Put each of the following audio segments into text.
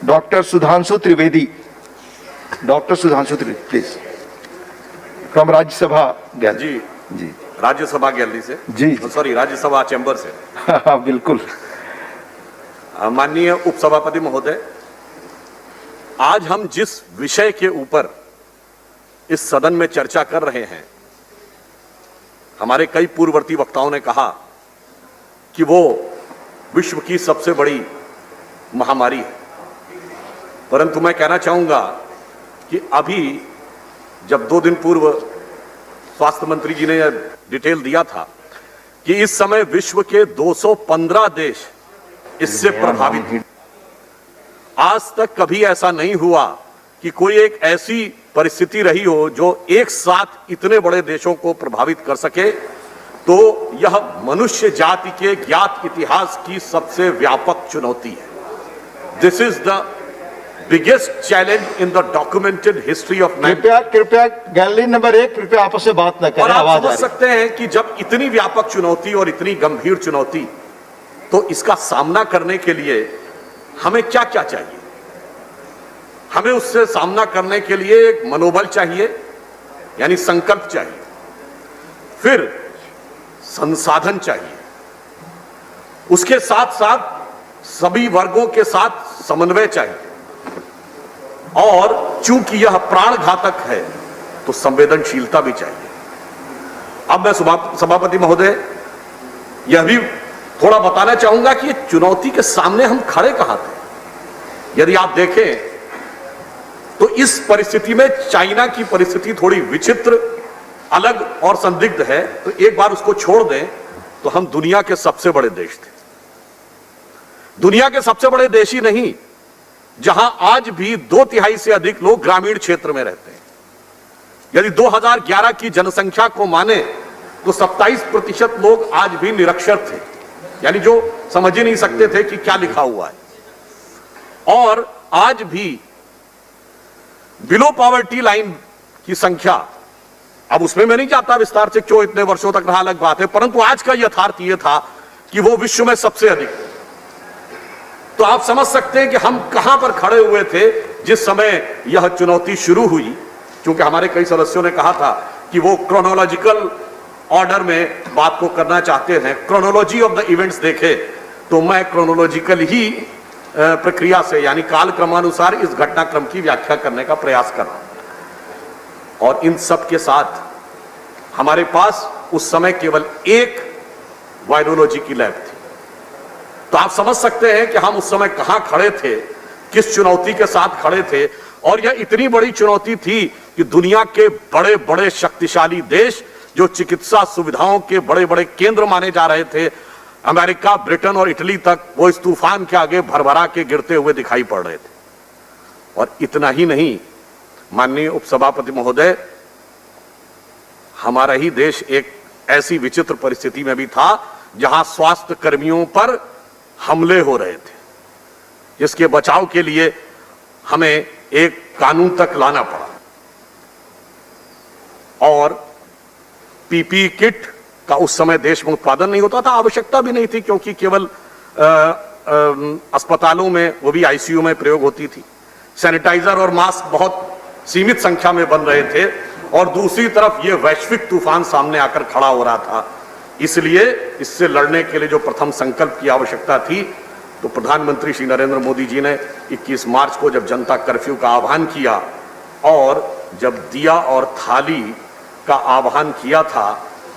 Doctor Sudhanshu Trivedi, doctor Sudhanshu Trivedi please from Rajya Sabha gallery. जी जी Rajya Sabha gallery से, जी सॉरी राज्यसभा चैम्बर से। हाँ बिल्कुल। माननीय उपसभापति महोदय, आज हम जिस विषय के ऊपर इस सदन में चर्चा कर रहे हैं, हमारे कई पूर्ववर्ती वक्ताओं ने कहा कि वो विश्व की सबसे बड़ी महामारी है, परंतु मैं कहना चाहूंगा कि अभी जब 2 दिन पूर्व स्वास्थ्य मंत्री जी ने डिटेल दिया था कि इस समय विश्व के 215 देश इससे प्रभावित हैं। आज तक कभी ऐसा नहीं हुआ कि कोई एक ऐसी परिस्थिति रही हो जो एक साथ इतने बड़े देशों को प्रभावित कर सके। तो यह मनुष्य जाति के ज्ञात इतिहास की सबसे व्यापक चुनौती है। This is the biggest challenge in the documented history of man. कृपया गैलरी नंबर 1 कृपया आपस में बात न करें। और आप आवाज समझ सकते हैं कि जब इतनी व्यापक चुनौती और इतनी गंभीर चुनौती, तो इसका सामना करने के लिए हमें क्या क्या चाहिए? हमें उससे सामना करने के लिए एक मनोबल चाहिए, यानी संकल्प चाहिए, फिर संसाधन चाहिए, उसके साथ साथ सभी वर्गों के साथ समन्वय चाहिए, और चूंकि यह प्राण घातक है तो संवेदनशीलता भी चाहिए। अब मैं सभापति महोदय यह भी थोड़ा बताना चाहूंगा कि चुनौती के सामने हम खड़े कहां थे। यदि आप देखें तो इस परिस्थिति में चाइना की परिस्थिति थोड़ी विचित्र, अलग और संदिग्ध है, तो एक बार उसको छोड़ दें तो हम दुनिया के सबसे बड़े देश थे। दुनिया के सबसे बड़े देश ही नहीं, जहां आज भी 2/3 से अधिक लोग ग्रामीण क्षेत्र में रहते हैं। यदि 2011 की जनसंख्या को माने तो 27% लोग आज भी निरक्षर थे, यानी जो समझ ही नहीं सकते थे कि क्या लिखा हुआ है। और आज भी बिलो पॉवर्टी लाइन की संख्या, अब उसमें मैं नहीं चाहता विस्तार से क्यों इतने वर्षों तक रहा, अलग बात है, परंतु आज का यथार्थ यह था कि वो विश्व में सबसे अधिक। तो आप समझ सकते हैं कि हम कहां पर खड़े हुए थे जिस समय यह चुनौती शुरू हुई। क्योंकि हमारे कई सदस्यों ने कहा था कि वो क्रोनोलॉजिकल ऑर्डर में बात को करना चाहते हैं, क्रोनोलॉजी ऑफ द इवेंट्स देखे, तो मैं क्रोनोलॉजिकल ही प्रक्रिया से, यानी काल क्रमानुसार इस घटनाक्रम की व्याख्या करने का प्रयास कर रहा हूं। और इन सब के साथ हमारे पास उस समय केवल एक वायरोलॉजी की लैब थी। तो आप समझ सकते हैं कि हम उस समय कहां खड़े थे, किस चुनौती के साथ खड़े थे। और यह इतनी बड़ी चुनौती थी कि दुनिया के बड़े बड़े शक्तिशाली देश, जो चिकित्सा सुविधाओं के बड़े बड़े केंद्र माने जा रहे थे, अमेरिका, ब्रिटेन और इटली तक, वो इस तूफान के आगे भरभरा के गिरते हुए दिखाई पड़ रहे थे। और इतना ही नहीं, माननीय उपसभापति महोदय, हमारा ही देश एक ऐसी विचित्र परिस्थिति में भी था जहां स्वास्थ्य कर्मियों पर हमले हो रहे थे, जिसके बचाव के लिए हमें एक कानून तक लाना पड़ा। और पीपीई किट का उस समय देश में उत्पादन नहीं होता था, आवश्यकता भी नहीं थी, क्योंकि केवल अस्पतालों में, वो भी आईसीयू में प्रयोग होती थी। सैनिटाइजर और मास्क बहुत सीमित संख्या में बन रहे थे, और दूसरी तरफ ये वैश्विक तूफान सामने आकर खड़ा हो रहा था। इसलिए इससे लड़ने के लिए जो प्रथम संकल्प की आवश्यकता थी, तो प्रधानमंत्री श्री नरेंद्र मोदी जी ने 21 मार्च को जब जनता कर्फ्यू का आह्वान किया, और जब दिया और थाली का आह्वान किया था,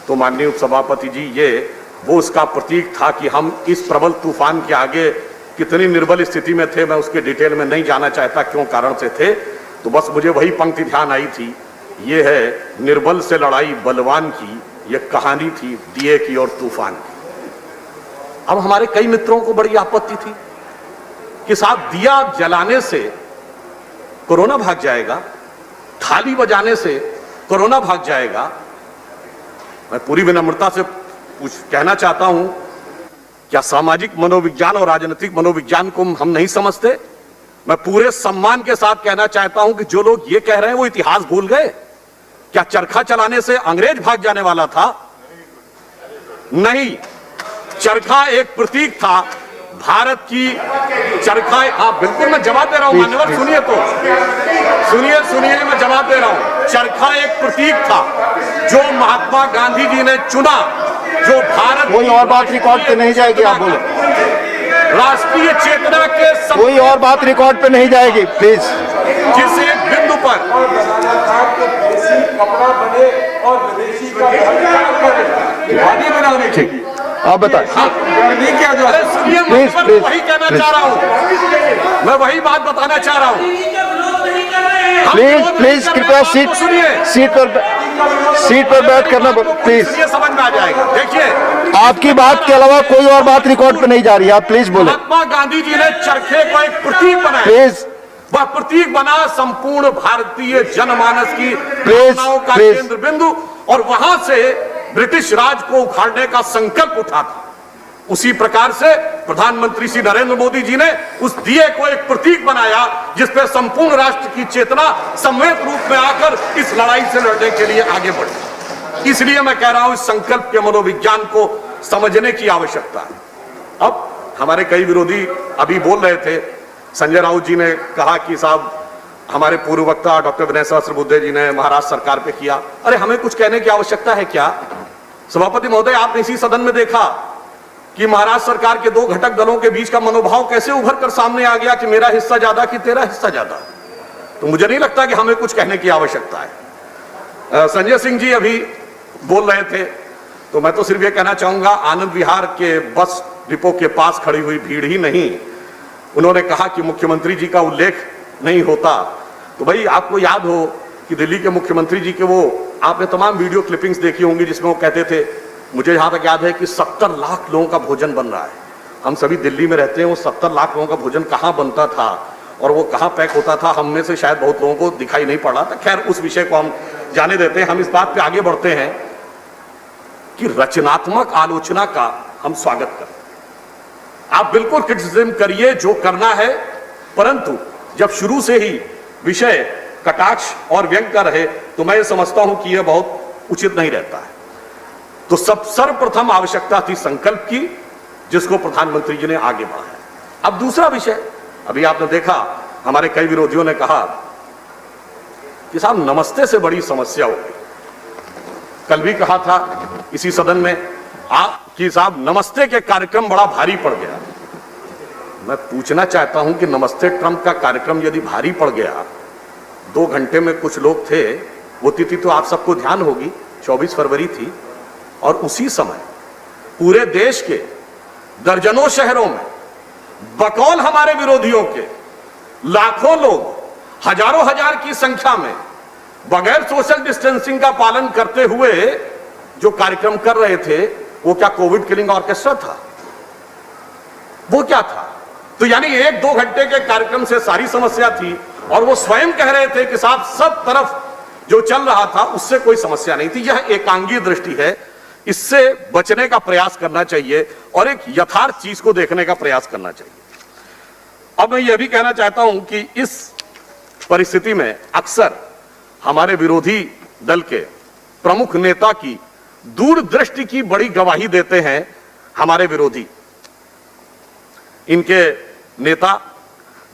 तो माननीय उपसभापति जी, ये वो उसका प्रतीक था कि हम इस प्रबल तूफान के आगे कितनी निर्बल स्थिति में थे। मैं उसके डिटेल में नहीं जाना चाहता क्यों कारण से थे, तो बस मुझे वही पंक्ति ध्यान आई थी, ये है निर्बल से लड़ाई बलवान की, ये कहानी थी दिए की और तूफान की। अब हमारे कई मित्रों को बड़ी आपत्ति थी कि साहब, दिया जलाने से कोरोना भाग जाएगा, थाली बजाने से कोरोना भाग जाएगा। मैं पूरी विनम्रता से कहना चाहता हूं, क्या सामाजिक मनोविज्ञान और राजनीतिक मनोविज्ञान को हम नहीं समझते? मैं पूरे सम्मान के साथ कहना चाहता हूं कि जो लोग ये कह रहे हैं वो इतिहास भूल गए। क्या चरखा चलाने से अंग्रेज भाग जाने वाला था? नहीं, चरखा एक प्रतीक था भारत की चरखा, हाँ बिल्कुल मैं जवाब दे रहा हूं मान्यवर, सुनिए तो, सुनिए मैं जवाब दे रहा हूं। चरखा एक प्रतीक था जो महात्मा गांधी जी ने चुना, जो भारत, कोई और बात रिकॉर्ड पे नहीं जाएगी, आप बोलो। राष्ट्रीय चेतना के कोई और बात रिकॉर्ड पे नहीं जाएगी, प्लीज। जिस एक बिंदु पर कपड़ा बने और विदेशी का ठीक, आप बताएं। नहीं किया जा अरे सुनिए, Please, मैं please, वही कहना please. चाह रहा हूं, मैं वही बात बताना चाह रहा हूं। हम प्लीज विरोध नहीं प्लीज कर रहे, कृपया बात तो सुनिए। सीट पर बैठ करना, प्लीज। सुनिए, समझ में आ जाएगा। देखिए, आपकी बात के अलावा कोई और बात रिकॉर्ड पे नहीं जा रही है, आप प्लीज बोले, महात्मा गांधी जी ने चरखे को एक प्रतीक बनाया, प्लीज। वह प्रतीक बना संपूर्ण भारतीय जनमानस की Please, भावनाओं का please. केंद्र बिंदु, और वहां से ब्रिटिश राज को उखाड़ने का संकल्प उठा था। उसी प्रकार से प्रधानमंत्री श्री नरेंद्र मोदी जी ने उस दिए को एक प्रतीक बनाया जिसपे संपूर्ण राष्ट्र की चेतना सम्मिलित रूप में आकर इस लड़ाई से लड़ने के लिए आगे बढ़ी। इसलिए मैं कह रहा हूं, इस संकल्प के मनोविज्ञान को समझने की आवश्यकता है। अब हमारे कई विरोधी अभी बोल रहे थे, संजय राउत जी ने कहा कि साहब हमारे पूर्व वक्ता डॉक्टर विनय सहस्त्रबुद्धे जी ने महाराष्ट्र सरकार पे किया। अरे हमें कुछ कहने की आवश्यकता है क्या? सभापति महोदय, आपने इसी सदन में देखा कि महाराष्ट्र सरकार के दो घटक दलों के बीच का मनोभाव कैसे उभर कर सामने आ गया कि मेरा हिस्सा ज्यादा कि तेरा हिस्सा ज्यादा। तो मुझे नहीं लगता कि हमें कुछ कहने की आवश्यकता है। संजय सिंह जी अभी बोल रहे थे, तो मैं तो सिर्फ ये कहना चाहूंगा, आनंद विहार के बस डिपो के पास खड़ी हुई भीड़ ही नहीं, उन्होंने कहा कि मुख्यमंत्री जी का उल्लेख नहीं होता। तो भाई आपको याद हो कि दिल्ली के मुख्यमंत्री जी के वो आपने तमाम वीडियो क्लिपिंग्स देखी होंगी जिसमें वो कहते थे, मुझे यहां तक याद है कि 70 लाख लोगों का भोजन बन रहा है। हम सभी दिल्ली में रहते हैं, वो 70 लाख लोगों का भोजन कहां बनता था और वो कहां पैक होता था, हम में से शायद बहुत लोगों को दिखाई नहीं पड़ा था। खैर उस विषय को हम जाने देते हैं, हम इस बात पे आगे बढ़ते हैं कि रचनात्मक आलोचना का हम स्वागत करें। आप बिल्कुल क्रिटिसिज्म करिए, जो करना है, परंतु जब शुरू से ही विषय कटाक्ष और व्यंग का रहे तो मैं समझता हूं कि यह बहुत उचित नहीं रहता है। तो सर्वप्रथम आवश्यकता थी संकल्प की, जिसको प्रधानमंत्री जी ने आगे बढ़ाया। अब दूसरा विषय, अभी आपने देखा हमारे कई विरोधियों ने कहा कि साहब नमस्ते से बड़ी समस्या होगी। कल भी कहा था इसी सदन में आप कि साहब नमस्ते के कार्यक्रम बड़ा भारी पड़ गया। मैं पूछना चाहता हूं कि नमस्ते ट्रंप का कार्यक्रम यदि भारी पड़ गया, 2 घंटे में कुछ लोग थे, वो तिथि तो आप सबको ध्यान होगी 24 फरवरी थी, और उसी समय पूरे देश के दर्जनों शहरों में बकौल हमारे विरोधियों के लाखों लोग, हजारों हजार की संख्या में बगैर सोशल डिस्टेंसिंग का पालन करते हुए जो कार्यक्रम कर रहे थे, वो क्या कोविड किलिंग ऑर्केस्ट्रा था? वो क्या था? तो यानी 1-2 घंटे के कार्यक्रम से सारी समस्या थी, और वो स्वयं कह रहे थे कि साहब सब तरफ जो चल रहा था उससे कोई समस्या नहीं थी। यह एकांगी दृष्टि है, इससे बचने का प्रयास करना चाहिए और एक यथार्थ चीज को देखने का प्रयास करना चाहिए। अब मैं यह भी कहना चाहता हूं कि इस परिस्थिति में अक्सर हमारे विरोधी दल के प्रमुख नेता की दूरदृष्टि की बड़ी गवाही देते हैं हमारे विरोधी। इनके नेता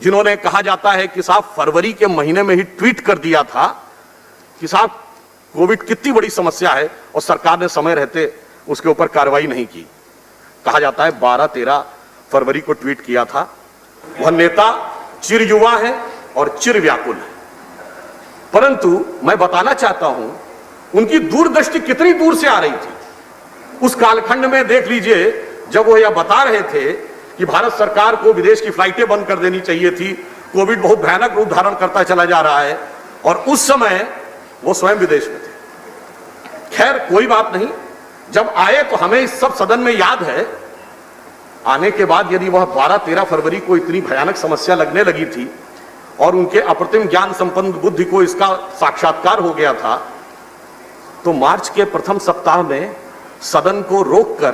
जिन्होंने कहा जाता है कि साहब फरवरी के महीने में ही ट्वीट कर दिया था कि साहब कोविड कितनी बड़ी समस्या है और सरकार ने समय रहते उसके ऊपर कार्रवाई नहीं की। कहा जाता है 12-13 फरवरी को ट्वीट किया था। वह नेता चिर युवा है और चिर व्याकुल है, परंतु मैं बताना चाहता हूं उनकी दूरदृष्टि कितनी दूर से आ रही थी। उस कालखंड में देख लीजिए, जब वो यह बता रहे थे कि भारत सरकार को विदेश की फ्लाइटें बंद कर देनी चाहिए थी, कोविड बहुत भयानक रूप धारण करता चला जा रहा है, और उस समय वो स्वयं विदेश में थे। खैर कोई बात नहीं, जब आए तो हमें इस सब सदन में याद है, आने के बाद यदि वह 12-13 फरवरी को इतनी भयानक समस्या लगने लगी थी और उनके अप्रतिम ज्ञान संपन्न बुद्धि को इसका साक्षात्कार हो गया था, तो मार्च के प्रथम सप्ताह में सदन को रोककर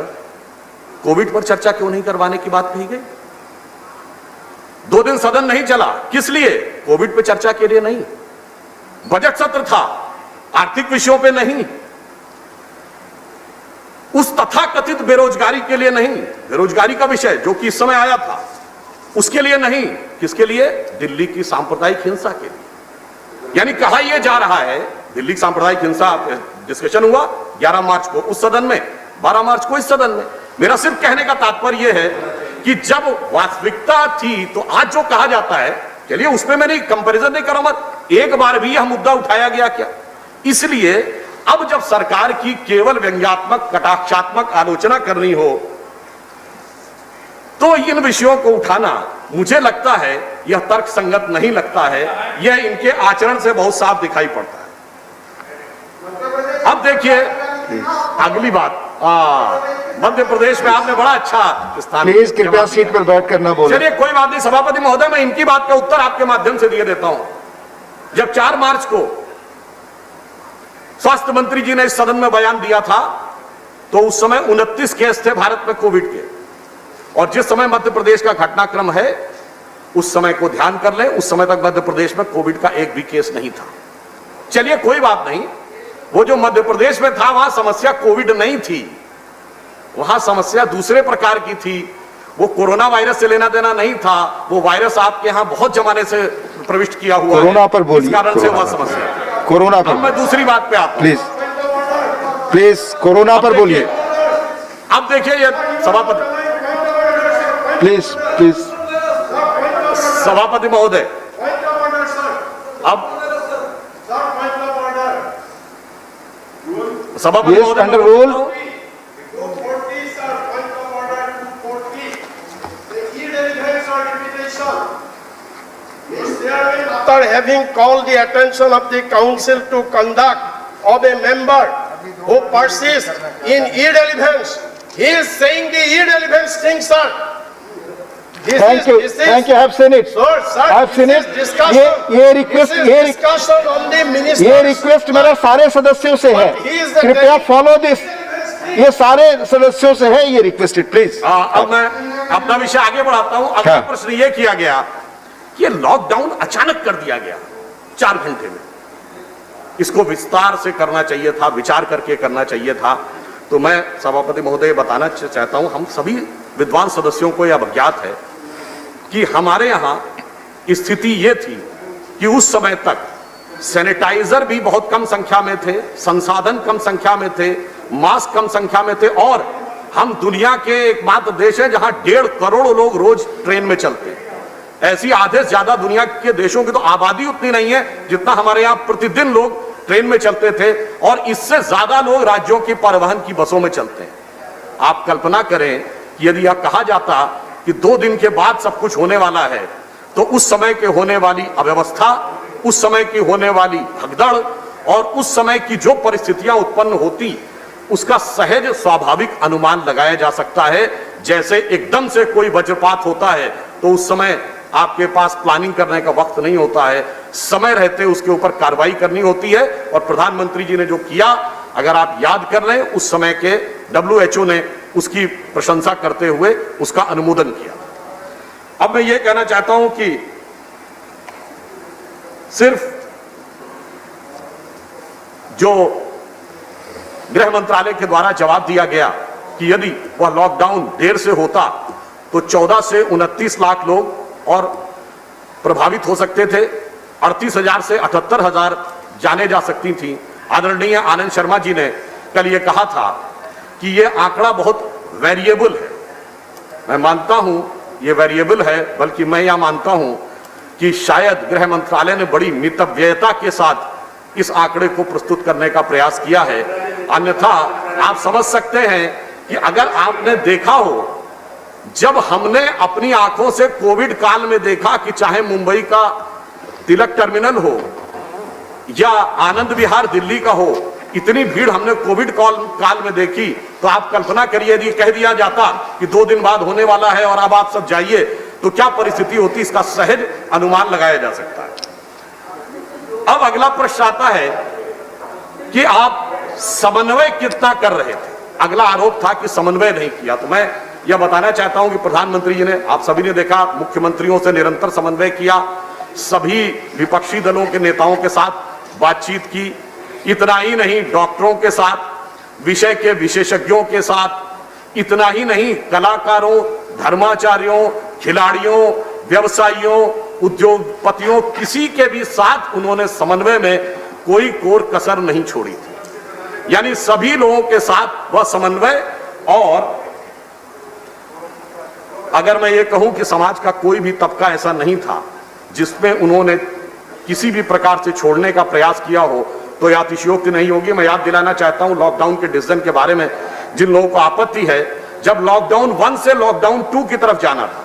कोविड पर चर्चा क्यों नहीं करवाने की बात कही गई? 2 दिन सदन नहीं चला, किस लिए? कोविड पर चर्चा के लिए नहीं, बजट सत्र था, आर्थिक विषयों पे नहीं। उस तथाकथित बेरोजगारी के लिए नहीं, बेरोजगारी का विषय जो कि इस समय आया था उसके लिए नहीं, किसके लिए? दिल्ली की सांप्रदायिक हिंसा के लिए। यानी कहा यह जा रहा है, दिल्ली की सांप्रदायिक हिंसा डिस्कशन हुआ 11 मार्च को उस सदन में, 12 मार्च को इस सदन में। मेरा सिर्फ कहने का तात्पर्य यह है कि जब वास्तविकता थी तो आज जो कहा जाता है, चलिए उसमें मैं नहीं कंपैरिजन नहीं करूंगा, एक बार भी यह मुद्दा उठाया गया क्या? इसलिए अब जब सरकार की केवल व्यंग्यात्मक कटाक्षात्मक आलोचना करनी हो तो इन विषयों को उठाना मुझे लगता है यह तर्कसंगत नहीं लगता है, यह इनके आचरण से बहुत साफ दिखाई पड़ता है। अब देखिए अगली बात, मध्य प्रदेश में आपने बड़ा अच्छा स्थान, प्लीज कृपया सीट पर बैठ कर ना बोले। चलिए कोई बात नहीं सभापति महोदय, मैं इनकी बात का उत्तर आपके माध्यम से दिए देता हूं। जब 4 मार्च को स्वास्थ्य मंत्री जी ने इस सदन में बयान दिया था तो उस समय 29 केस थे भारत में कोविड के, और जिस समय मध्य प्रदेश का घटनाक्रम है उस समय को ध्यान कर लें, उस समय तक मध्य प्रदेश में कोविड का एक भी केस नहीं था। चलिए कोई बात नहीं, वो जो मध्य प्रदेश में था वहां समस्या कोविड नहीं थी, वहां समस्या दूसरे प्रकार की थी। वो कोरोना वायरस से लेना देना नहीं था, वो वायरस आपके यहां बहुत जमाने से प्रविष्ट किया हुआ है, कोरोना पर बोलिए, इस कारण से वह समस्या। कोरोना पर, अब मैं दूसरी बात पे आता हूं, प्लीज कोरोना पर बोलिए। अब देखिए ये सभापति, प्लीज सभापति महोदय, अब सभापति Yes, महोदय, under rule. After having called the attention of the council to conduct of a member who persists in irrelevance, he is saying the irrelevance thing, sir. Thank you, I have seen it. Sir, I have seen it. ये request, discussion on the minister. ये request मेरा सारे सदस्यों से है, कृपया follow this. ये सारे सदस्यों से है ये रिक्वेस्टेड, प्लीज। अब मैं अपना विषय आगे बढ़ाता हूं। अगला हाँ। प्रश्न ये किया गया कि लॉकडाउन अचानक कर दिया गया 4 घंटे में, इसको विस्तार से करना चाहिए था, विचार करके करना चाहिए था। तो मैं सभापति महोदय बताना चाहता हूं, हम सभी विद्वान सदस्यों को यह अवज्ञात है कि हमारे यहां स्थिति यह थी कि उस समय तक सैनिटाइजर भी बहुत कम संख्या में थे, संसाधन कम संख्या में थे, मास्क कम संख्या में थे, और हम दुनिया के एकमात्र देश हैं जहां 1.5 करोड़ लोग रोज ट्रेन में चलते हैं। ऐसी आधे से ज्यादा दुनिया के देशों की तो आबादी उतनी नहीं है जितना हमारे यहाँ प्रतिदिन लोग ट्रेन में चलते थे, और इससे ज्यादा लोग राज्यों की परिवहन की बसों में चलते हैं। आप कल्पना करें कि यदि यह कहा जाता कि 2 दिन के बाद सब कुछ होने वाला है, तो उस समय के होने वाली अव्यवस्था, उस समय की होने वाली भगदड़ और उस समय की जो परिस्थितियां उत्पन्न होती उसका सहज स्वाभाविक अनुमान लगाया जा सकता है। जैसे एकदम से कोई वज्रपात होता है तो उस समय आपके पास प्लानिंग करने का वक्त नहीं होता है, समय रहते उसके ऊपर कार्रवाई करनी होती है। और प्रधानमंत्री जी ने जो किया, अगर आप याद कर रहे हैं, उस समय के WHO ने उसकी प्रशंसा करते हुए उसका अनुमोदन किया। अब मैं ये कहना चाहता हूं कि सिर्फ जो गृह मंत्रालय के द्वारा जवाब दिया गया कि यदि वह लॉकडाउन देर से होता तो 14 से 29 लाख लोग और प्रभावित हो सकते थे, 38,000 से 78,000 जाने जा सकती थी। आदरणीय आनंद शर्मा जी ने कल ये कहा था कि यह आंकड़ा बहुत वेरिएबल है। मैं मानता हूं यह वेरिएबल है, बल्कि मैं यह मानता हूं कि शायद गृह मंत्रालय ने बड़ी मितव्ययता के साथ इस आंकड़े को प्रस्तुत करने का प्रयास किया है। अन्यथा आप समझ सकते हैं कि अगर आपने देखा हो, जब हमने अपनी आंखों से कोविड काल में देखा कि चाहे मुंबई का तिलक टर्मिनल हो या आनंद विहार दिल्ली का हो, इतनी भीड़ हमने कोविड काल में देखी, तो आप कल्पना करिए यदि कह दिया जाता कि 2 दिन बाद होने वाला है और अब आप सब जाइए, तो क्या परिस्थिति होती, इसका सहज अनुमान लगाया जा सकता है। अब अगला प्रश्न आता है कि आप समन्वय कितना कर रहे थे। अगला आरोप था कि समन्वय नहीं किया। तो मैं यह बताना चाहता हूं कि प्रधानमंत्री जी ने, आप सभी ने देखा, मुख्यमंत्रियों से निरंतर समन्वय किया, सभी विपक्षी दलों के नेताओं के साथ बातचीत की। इतना ही नहीं, डॉक्टरों के साथ, विषय के विशेषज्ञों के साथ, इतना ही नहीं कलाकारों, धर्माचार्यों, खिलाड़ियों, व्यवसायियों, उद्योगपतियों, किसी के भी साथ उन्होंने समन्वय में कोई कोर कसर नहीं छोड़ी थी। यानी सभी लोगों के साथ वह समन्वय, और अगर मैं ये कहूं कि समाज का कोई भी तबका ऐसा नहीं था जिसमें उन्होंने किसी भी प्रकार से छोड़ने का प्रयास किया हो, तो यह अतिशयोक्ति नहीं होगी। मैं याद दिलाना चाहता हूं लॉकडाउन के डिसीजन के बारे में। जिन लोगों को आपत्ति है, जब लॉकडाउन 1 से लॉकडाउन 2 की तरफ जाना था,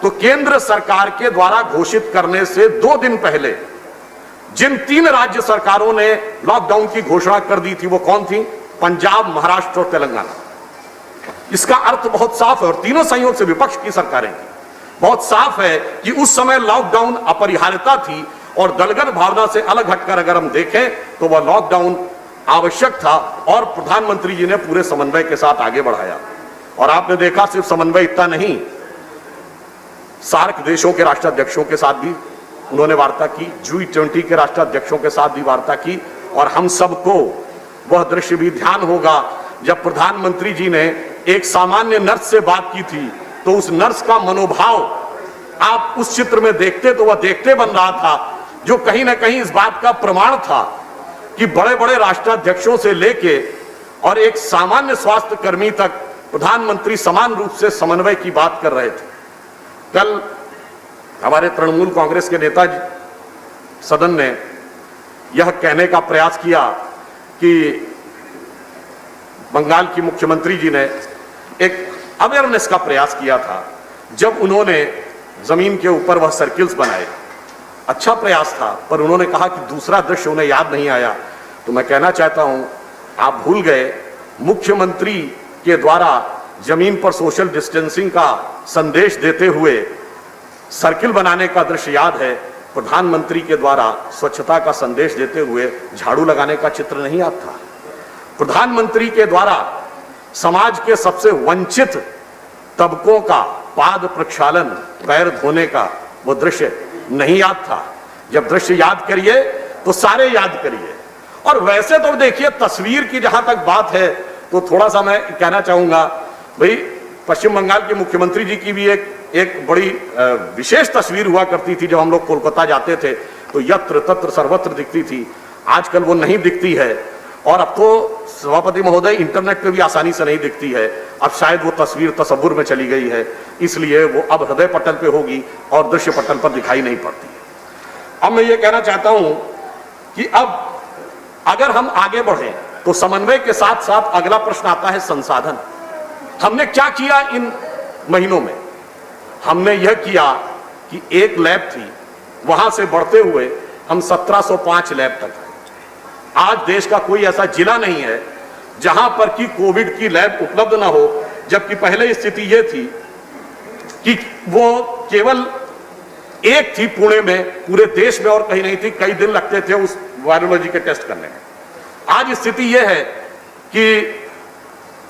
तो केंद्र सरकार के द्वारा घोषित करने से 2 दिन पहले जिन 3 राज्य सरकारों ने लॉकडाउन की घोषणा कर दी थी, वो कौन थी? पंजाब, महाराष्ट्र और तेलंगाना। इसका अर्थ बहुत साफ है, और तीनों संयोग से विपक्ष की सरकारें थी। बहुत साफ है कि उस समय लॉकडाउन अपरिहार्यता थी, और दलगत भावना से अलग हटकर अगर हम देखें तो वह लॉकडाउन आवश्यक था, और प्रधानमंत्री जी ने पूरे समन्वय के साथ आगे बढ़ाया। और आपने देखा सिर्फ समन्वय इतना नहीं, सार्क देशों के राष्ट्राध्यक्षों के साथ भी उन्होंने वार्ता की, G20 के राष्ट्राध्यक्षों के साथ भी वार्ता की। और हम सबको वह दृश्य भी ध्यान होगा जब प्रधानमंत्री जी ने एक सामान्य नर्स से बात की थी, तो उस नर्स का मनोभाव आप उस चित्र में देखते तो वह देखते बन रहा था, जो कहीं ना कहीं इस बात का प्रमाण था कि बड़े बड़े राष्ट्राध्यक्षों से लेके और एक सामान्य स्वास्थ्य कर्मी तक प्रधानमंत्री समान रूप से समन्वय की बात कर रहे थे। कल हमारे तृणमूल कांग्रेस के नेता सदन ने यह कहने का प्रयास किया कि बंगाल की मुख्यमंत्री जी ने एक अवेयरनेस का प्रयास किया था जब उन्होंने जमीन के ऊपर वह सर्किल्स बनाए। अच्छा प्रयास था, पर उन्होंने कहा कि दूसरा दृश्य उन्हें याद नहीं आया। तो मैं कहना चाहता हूं, आप भूल गए, मुख्यमंत्री के द्वारा जमीन पर सोशल डिस्टेंसिंग का संदेश देते हुए सर्किल बनाने का दृश्य याद है, प्रधानमंत्री के द्वारा स्वच्छता का संदेश देते हुए झाड़ू लगाने का चित्र नहीं याद था। प्रधानमंत्री के द्वारा समाज के सबसे वंचित तबकों का पाद प्रक्षालन, पैर धोने का वो दृश्य नहीं याद था। जब दृश्य याद करिए तो सारे याद करिए। और वैसे तो देखिए, तस्वीर की जहां तक बात है तो थोड़ा सा मैं कहना चाहूंगा, भाई पश्चिम बंगाल के मुख्यमंत्री जी की भी एक बड़ी विशेष तस्वीर हुआ करती थी। जब हम लोग कोलकाता जाते थे तो यत्र तत्र सर्वत्र दिखती थी, आजकल वो नहीं दिखती है। और अब तो सभापति महोदय इंटरनेट पे भी आसानी से नहीं दिखती है। अब शायद वो तस्वीर तसव्वुर में चली गई है, इसलिए वो अब हृदय पटल पे होगी और दृश्य पटल पर दिखाई नहीं पड़ती। अब मैं ये कहना चाहता हूं कि अब अगर हम आगे बढ़े तो समन्वय के साथ साथ अगला प्रश्न आता है संसाधन। हमने क्या किया इन महीनों में? हमने यह किया कि एक लैब थी, वहां से बढ़ते हुए हम 1705 लैब तक। आज देश का कोई ऐसा जिला नहीं है जहां पर कि कोविड की लैब उपलब्ध ना हो, जबकि पहले स्थिति यह थी कि वो केवल एक थी पुणे में, पूरे देश में और कहीं नहीं थी। कई दिन लगते थे उस वायरोलॉजी के टेस्ट करने में। आज स्थिति यह है कि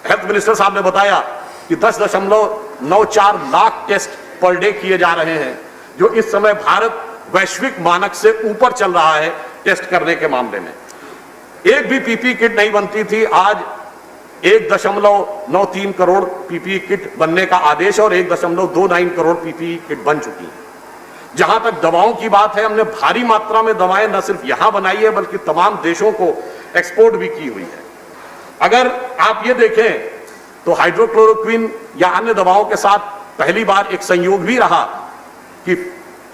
हेल्थ मिनिस्टर साहब ने बताया कि 10.94 लाख टेस्ट पर डे किए जा रहे हैं, जो इस समय भारत वैश्विक मानक से ऊपर चल रहा है टेस्ट करने के मामले में। एक भी पीपीई किट नहीं बनती थी, आज 1.93 करोड़ पीपीई किट बनने का आदेश और 1.29 करोड़ पीपीई किट बन चुकी है। जहां तक दवाओं की बात है, हमने भारी मात्रा में दवाएं न सिर्फ यहां बनाई है बल्कि तमाम देशों को एक्सपोर्ट भी की हुई है। अगर आप ये देखें तो हाइड्रोक्लोरोक्विन या अन्य दवाओं के साथ पहली बार एक संयोग भी रहा कि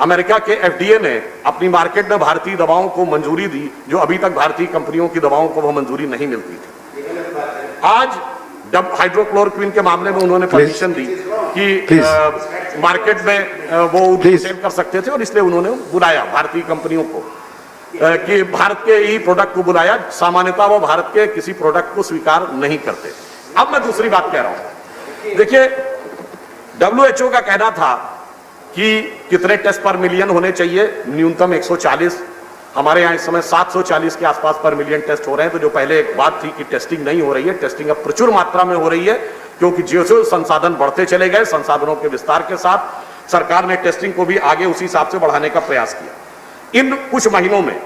अमेरिका के एफडीए ने अपनी मार्केट में भारतीय दवाओं को मंजूरी दी, जो अभी तक भारतीय कंपनियों की दवाओं को वह मंजूरी नहीं मिलती थी। आज जब हाइड्रोक्लोरोक्विन के मामले में उन्होंने परमिशन दी कि मार्केट में वो सेल कर सकते थे, और इसलिए उन्होंने बुलाया भारतीय कंपनियों को कि भारत के ही प्रोडक्ट को बुलाया। सामान्यतः वो भारत के किसी प्रोडक्ट को स्वीकार नहीं करते। अब मैं दूसरी बात कह रहा हूं, देखिए WHO का कहना था कि कितने टेस्ट पर मिलियन होने चाहिए, न्यूनतम 140। हमारे यहाँ इस समय 740 के आसपास पर मिलियन टेस्ट हो रहे हैं। तो जो पहले एक बात थी कि टेस्टिंग नहीं हो रही है, टेस्टिंग अब प्रचुर मात्रा में हो रही है, क्योंकि जो संसाधन बढ़ते चले गए, संसाधनों के विस्तार के साथ सरकार ने टेस्टिंग को भी आगे उसी हिसाब से बढ़ाने का प्रयास किया। इन कुछ महीनों में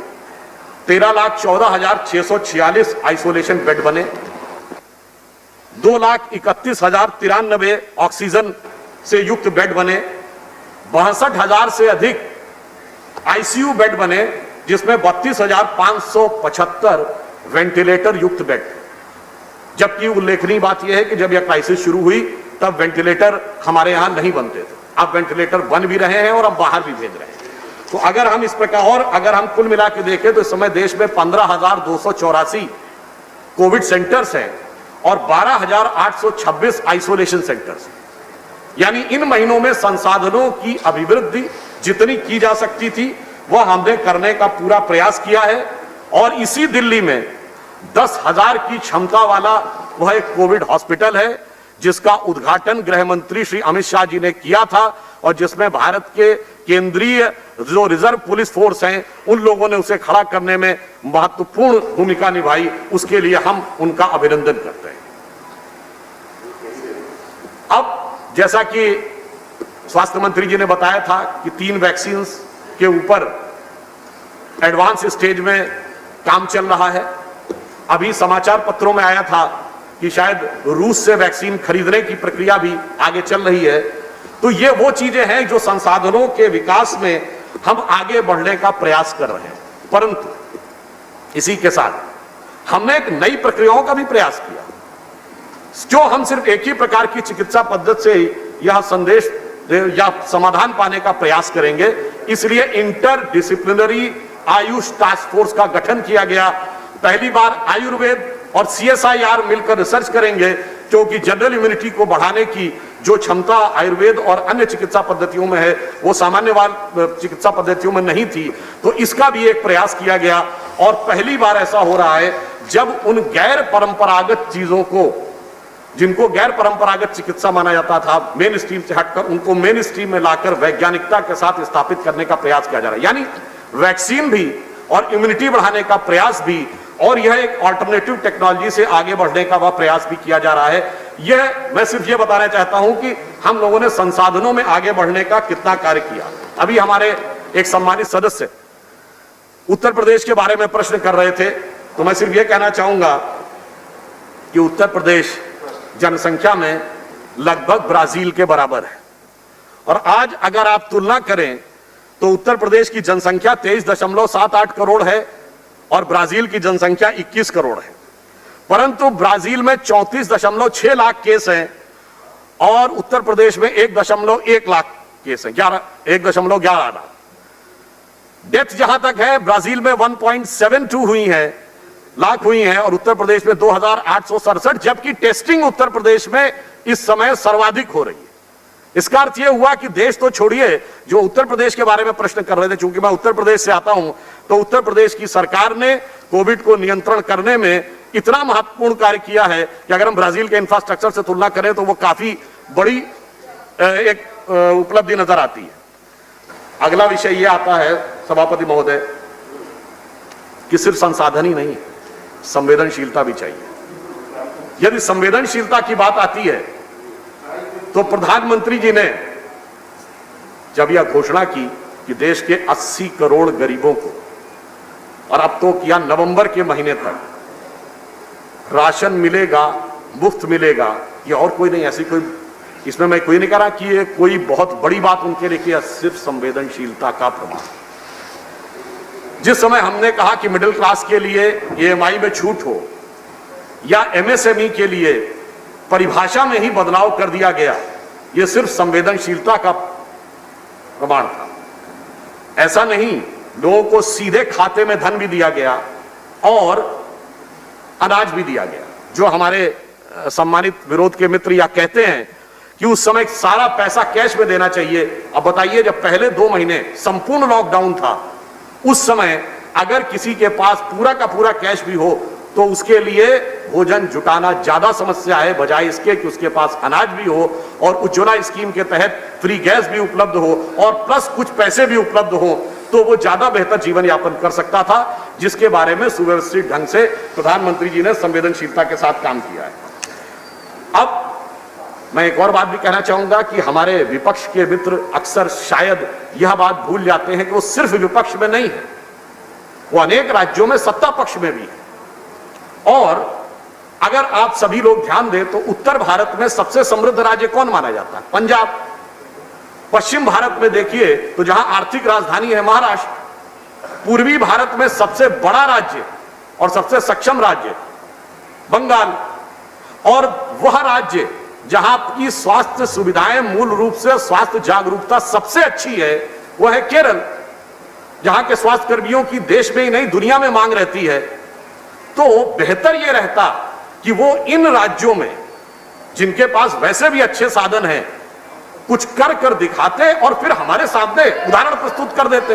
13,14,646 आइसोलेशन बेड बने, 2,31,093 ऑक्सीजन से युक्त बेड बने, 62,000 से अधिक आईसीयू बेड बने, जिसमें 32,575 वेंटिलेटर युक्त बेड। जबकि उल्लेखनीय बात यह है कि जब यह क्राइसिस शुरू हुई तब वेंटिलेटर हमारे यहां नहीं बनते थे। अब वेंटिलेटर बन भी रहे हैं और अब बाहर भी भेज रहे हैं। तो अगर हम इस प्रकार और अगर हम कुल मिला के देखें तो इस समय देश में 15,284 कोविड सेंटर्स हैं और 12,826 आइसोलेशन सेंटर्स हैं। यानी इन महीनों में संसाधनों की अभिवृद्धि जितनी की जा सकती थी वह हमने करने का पूरा प्रयास किया है। और इसी दिल्ली में 10,000 की क्षमता वाला वह एक कोविड हॉस्पिटल है, जिसका उद्घाटन गृह मंत्री श्री अमित शाह जी ने किया था और जिसमें भारत के केंद्रीय जो रिजर्व पुलिस फोर्स हैं उन लोगों ने उसे खड़ा करने में महत्वपूर्ण भूमिका निभाई। उसके लिए हम उनका अभिनंदन करते हैं। अब जैसा कि स्वास्थ्य मंत्री जी ने बताया था कि 3 वैक्सीन के ऊपर एडवांस स्टेज में काम चल रहा है। अभी समाचार पत्रों में आया था कि शायद रूस से वैक्सीन खरीदने की प्रक्रिया भी आगे चल रही है। तो ये वो चीजें हैं जो संसाधनों के विकास में हम आगे बढ़ने का प्रयास कर रहे हैं। परंतु इसी के साथ हमने एक नई प्रक्रियाओं का भी प्रयास किया। जो हम सिर्फ एक ही प्रकार की चिकित्सा पद्धति से यह संदेश या समाधान पाने का प्रयास करेंगे, इसलिए इंटरडिसिप्लिनरी आयुष टास्क फोर्स का गठन किया गया। पहली बार आयुर्वेद और CSIR मिलकर रिसर्च करेंगे, क्योंकि जनरल इम्यूनिटी को बढ़ाने की जो क्षमता आयुर्वेद और अन्य चिकित्सा पद्धतियों में है वो सामान्य चिकित्सा पद्धतियों में नहीं थी। तो इसका भी एक प्रयास किया गया और पहली बार ऐसा हो रहा है जब उन गैर परंपरागत चीजों को, जिनको गैर परंपरागत चिकित्सा माना जाता था, मेन स्ट्रीम से हटकर उनको मेन स्ट्रीम में लाकर वैज्ञानिकता के साथ स्थापित करने का प्रयास किया जा रहा है। यानी वैक्सीन भी और इम्यूनिटी बढ़ाने का प्रयास भी, और यह एक अल्टरनेटिव टेक्नोलॉजी से आगे बढ़ने का वह प्रयास भी किया जा रहा है। यह मैं सिर्फ यह बताना चाहता हूं कि हम लोगों ने संसाधनों में आगे बढ़ने का कितना कार्य किया। अभी हमारे एक सम्मानित सदस्य उत्तर प्रदेश के बारे में प्रश्न कर रहे थे, तो मैं सिर्फ यह कहना चाहूंगा कि उत्तर प्रदेश जनसंख्या में लगभग ब्राजील के बराबर है। और आज अगर आप तुलना करें तो उत्तर प्रदेश की जनसंख्या 23.78 करोड़ है और ब्राजील की जनसंख्या 21 करोड़ है। परंतु ब्राजील में 34.6 लाख केस हैं और उत्तर प्रदेश में 1.1 लाख केस हैं, 1.11 लाख। डेथ जहां तक है ब्राजील में 1.72 लाख हुई हैं और उत्तर प्रदेश में 2,867, जबकि टेस्टिंग उत्तर प्रदेश में इस समय सर्वाधिक हो रही है। इसका अर्थ यह हुआ कि देश तो छोड़िए, जो उत्तर प्रदेश के बारे में प्रश्न कर रहे थे, चूंकि मैं उत्तर प्रदेश से आता हूं, तो उत्तर प्रदेश की सरकार ने कोविड को नियंत्रण करने में इतना महत्वपूर्ण कार्य किया है कि अगर हम ब्राजील के इंफ्रास्ट्रक्चर से तुलना करें तो वो काफी बड़ी एक उपलब्धि नजर आती है। अगला विषय यह आता है सभापति महोदय कि सिर्फ संसाधन ही नहीं, संवेदनशीलता भी चाहिए। यदि संवेदनशीलता की बात आती है तो प्रधानमंत्री जी ने जब यह घोषणा की कि देश के 80 करोड़ गरीबों को, और अब तो किया नवंबर के महीने तक राशन मिलेगा, मुफ्त मिलेगा, ये और कोई नहीं, ऐसी कोई, इसमें मैं कोई नहीं कह रहा कि ये कोई बहुत बड़ी बात उनके लिए किया, सिर्फ संवेदनशीलता का प्रमाण। जिस समय हमने कहा कि मिडिल क्लास के लिए EMI में छूट हो या MSME के लिए परिभाषा में ही बदलाव कर दिया गया, यह सिर्फ संवेदनशीलता का प्रमाण था। ऐसा नहीं, लोगों को सीधे खाते में धन भी दिया गया और अनाज भी दिया गया। जो हमारे सम्मानित विरोध के मित्र या कहते हैं कि उस समय सारा पैसा कैश में देना चाहिए, अब बताइए जब पहले 2 महीने संपूर्ण लॉकडाउन था, उस समय अगर किसी के पास पूरा का पूरा कैश भी हो तो उसके लिए भोजन जुटाना ज्यादा समस्या है, बजाय इसके कि उसके पास अनाज भी हो और उज्ज्वला स्कीम के तहत फ्री गैस भी उपलब्ध हो और प्लस कुछ पैसे भी उपलब्ध हो, तो वो ज्यादा बेहतर जीवन यापन कर सकता था, जिसके बारे में सुव्यवस्थित ढंग से प्रधानमंत्री जी ने संवेदनशीलता के साथ काम किया है। अब मैं एक और बात भी कहना चाहूंगा कि हमारे विपक्ष के मित्र अक्सर शायद यह बात भूल जाते हैं कि वो सिर्फ विपक्ष में नहीं है, वो अनेक राज्यों में सत्ता पक्ष में भी है। और अगर आप सभी लोग ध्यान दें तो उत्तर भारत में सबसे समृद्ध राज्य कौन माना जाता है? पंजाब। पश्चिम भारत में देखिए तो जहां आर्थिक राजधानी है महाराष्ट्र। पूर्वी भारत में सबसे बड़ा राज्य और सबसे सक्षम राज्य बंगाल। और वह राज्य जहां की स्वास्थ्य सुविधाएं मूल रूप से स्वास्थ्य जागरूकता सबसे अच्छी है वह है केरल, जहां के स्वास्थ्य कर्मियों की देश में ही नहीं दुनिया में मांग रहती है। तो बेहतर यह रहता कि वो इन राज्यों में जिनके पास वैसे भी अच्छे साधन हैं कुछ कर दिखाते और फिर हमारे सामने उदाहरण प्रस्तुत कर देते,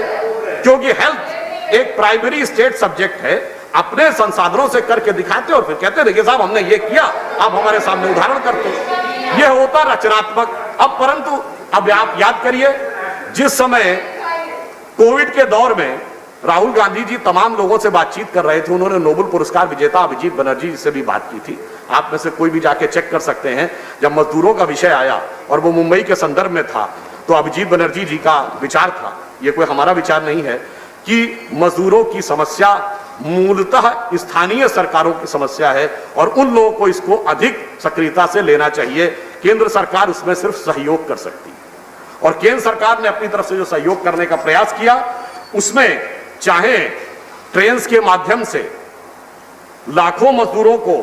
क्योंकि हेल्थ एक प्राइमरी स्टेट सब्जेक्ट है। अपने संसाधनों से करके दिखाते और फिर कहते देखिए साहब हमने ये किया, आप हमारे सामने उदाहरण करते। यह होता रचनात्मक। अब परंतु अब आप याद करिए, जिस समय कोविड के दौर में राहुल गांधी जी तमाम लोगों से बातचीत कर रहे थे, उन्होंने नोबेल पुरस्कार विजेता अभिजीत बनर्जी से भी बात की थी। आप में से कोई भी जाके चेक कर सकते हैं। जब मजदूरों का विषय आया और वो मुंबई के संदर्भ में था तो अभिजीत बनर्जी जी का विचार था, ये कोई हमारा विचार नहीं है, कि मजदूरों की समस्या मूलतः स्थानीय सरकारों की समस्या है और उन लोगों को इसको अधिक सक्रियता से लेना चाहिए। केंद्र सरकार उसमें सिर्फ सहयोग कर सकती है और केंद्र सरकार ने अपनी तरफ से जो सहयोग करने का प्रयास किया उसमें चाहे ट्रेन के माध्यम से लाखों मजदूरों को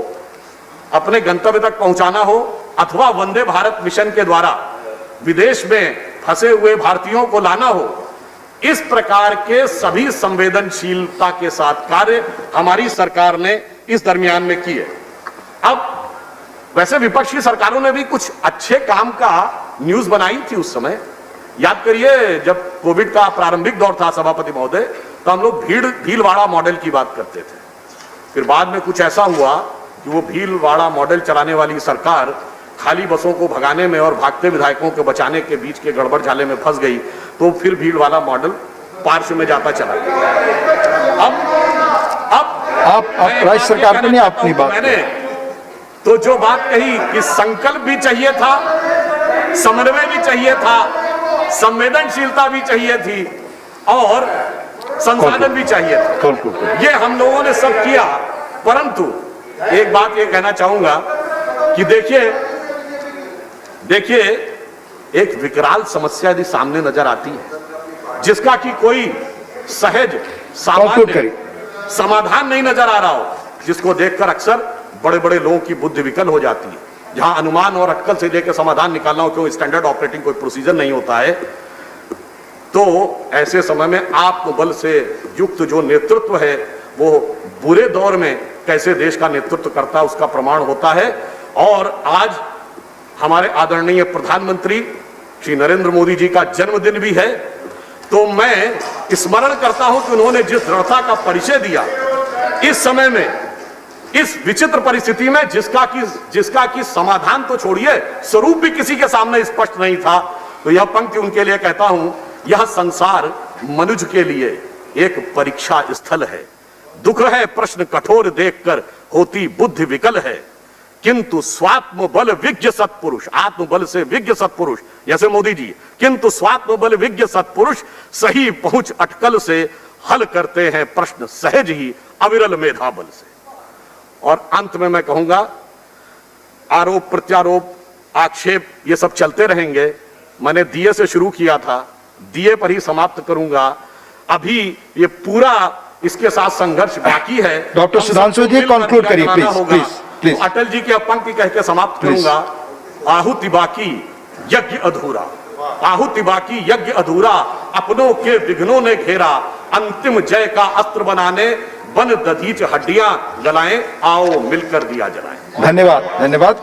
अपने गंतव्य तक पहुंचाना हो अथवा वंदे भारत मिशन के द्वारा विदेश में फंसे हुए भारतीयों को लाना हो, इस प्रकार के सभी संवेदनशीलता के साथ कार्य हमारी सरकार ने इस दरमियान में किए। अब वैसे विपक्षी सरकारों ने भी कुछ अच्छे काम का न्यूज बनाई थी उस समय। याद करिए जब कोविड का प्रारंभिक दौर था सभापति महोदय, तो हम लोग भीलवाड़ा मॉडल की बात करते थे। फिर बाद में कुछ ऐसा हुआ कि वो भीलवाड़ा मॉडल चलाने वाली सरकार खाली बसों को भगाने में और भागते विधायकों को बचाने के बीच के गड़बड़ झाले में फंस गई, तो फिर भीलवाड़ा मॉडल पार्श्व में जाता चला गया। आप राज्य सरकार को नहीं अपनी बात मैंने तो जो बात कही कि संकल्प भी चाहिए था, समन्वय भी चाहिए था, संवेदनशीलता भी चाहिए थी और संसाधन भी चाहिए था, ये हम लोगों ने सब किया। परंतु एक बात ये कहना चाहूंगा कि देखिए एक विकराल समस्या यदि सामने नजर आती है जिसका कि कोई सहज सामान्य समाधान नहीं नजर आ रहा हो, जिसको देखकर अक्सर बड़े बड़े लोगों की बुद्धि विकल हो जाती है, जहां अनुमान और अक्कल से लेकर समाधान निकालना हो, क्योंकि स्टैंडर्ड ऑपरेटिंग कोई प्रोसीजर नहीं होता है। तो ऐसे समय में आत्मबल से युक्त जो नेतृत्व है वो बुरे दौर में कैसे देश का नेतृत्व करता है उसका प्रमाण होता है। और आज हमारे आदरणीय प्रधानमंत्री श्री नरेंद्र मोदी जी का जन्मदिन भी है, तो मैं स्मरण करता हूं कि उन्होंने जिस दृढ़ता का परिचय दिया इस समय में, इस विचित्र परिस्थिति में, जिसका कि समाधान तो छोड़िए स्वरूप भी किसी के सामने स्पष्ट नहीं था, तो यह पंक्ति उनके लिए कहता हूं, यह संसार मनुष्य के लिए एक परीक्षा स्थल है, दुख है प्रश्न कठोर देखकर होती बुद्धि विकल है, किंतु स्वात्म बल विज्ञ सत्पुरुष, आत्मबल से विज्ञ सत्पुरुष जैसे मोदी जी, किंतु स्वात्म बल विज्ञ सत्पुरुष सही पहुंच अटकल से हल करते हैं प्रश्न सहज ही अविरल मेधा बल से। और अंत में मैं कहूंगा, आरोप प्रत्यारोप आक्षेप ये सब चलते रहेंगे। मैंने दिए से शुरू किया था, दिए पर ही समाप्त करूंगा। अभी ये पूरा इसके साथ संघर्ष बाकी है। डॉक्टर सुधांशु जी कंक्लूड करिए प्लीज। तो अटल जी की पंक्ति कह के समाप्त करूंगा, आहुति बाकी यज्ञ अधूरा, आहुति बाकी यज्ञ अधूरा, अपनों के विघ्नों ने घेरा, अंतिम जय का अस्त्र बनाने बन दधीच हड्डियां जलाएं, आओ मिलकर दिया जलाएं। धन्यवाद।